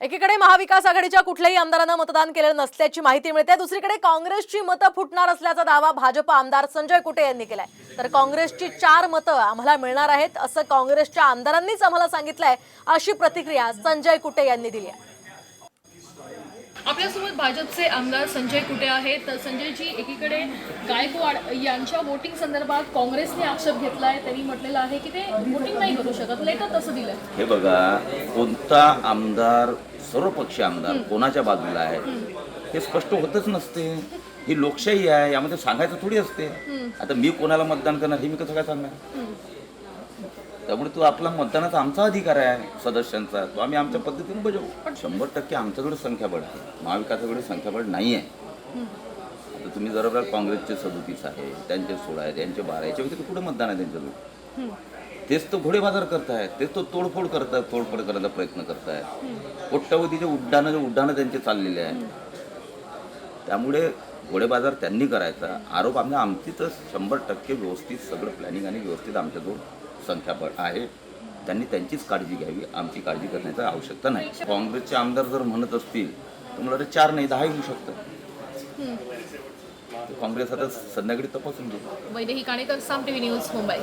एकीकडे महाविकास आघाडीच्या कुठल्याही आमदारांना मतदान केलेलं नसल्याची माहिती मिळते, दुसरीकडे काँग्रेसची मतं फुटणार असल्याचा दावा भाजप आमदार संजय कुटे यांनी केलाय। तर काँग्रेसची 4 मतं आम्हाला मिळणार आहेत असं काँग्रेसच्या आमदारांनीच आम्हाला सांगितलंय, अशी प्रतिक्रिया संजय कुटे यांनी दिली आहे। आपल्यासोबत भाजपचे आमदार संजय कुटे आहेत। तर संजयजी, एकीकडे गायकवाड यांच्या वोटिंग संदर्भात काँग्रेसने आक्षेप घेतलाय, त्यांनी म्हटलेलं आहे की ते वोटिंग नाही करू शकत, लेटर तसं दिलंय। हे बघा, कोणता आमदार सर्वपक्षीय आमदार कोणाच्या बाजूला आहे हे स्पष्ट होतच नसते। ही लोकशाही आहे, यामध्ये सांगायचं थोडी असते। आता मी कोणाला मतदान करणार हे मी कसं काय सांगणार? त्यामुळे तो आपला मतदानाचा आमचा अधिकार आहे सदस्यांचा, तो आम्ही आमच्या पद्धतीने बजावू। पण 100% आमच्याकडे संख्याबळ आहे, महाविकासाकडे संख्याबळ नाही आहे। आता तुम्ही जर काँग्रेसचे 37 आहे, त्यांचे 16 आहे, त्यांचे 12 आहे, याच्या व्यतिरिक्त कुठे मतदान आहे त्यांच्याकडे? तेच तो घोडेबाजार करतायत, तेच तो तोडफोड करतायत, तोडफोड करण्याचा प्रयत्न करतायत। कोट्यवधीचे उड्डाणं त्यांचे चाललेले आहेत। त्यामुळे घोडेबाजार त्यांनी करायचा, आरोप आमची तर 100% व्यवस्थित सगळं प्लॅनिंग आणि व्यवस्थित आमच्याजवळ संख्याबळ आहे। त्यांनी त्यांचीच काळजी घ्यावी, आमची काळजी करण्याची आवश्यकता नाही। काँग्रेसचे आमदार जर म्हणत असतील तर मला 4 नाही 10 येऊ शकतं। काँग्रेस आता संध्याकाळी तपासून घेऊ। वैदेही काणेकर, साम टीव्ही न्यूज, मुंबई।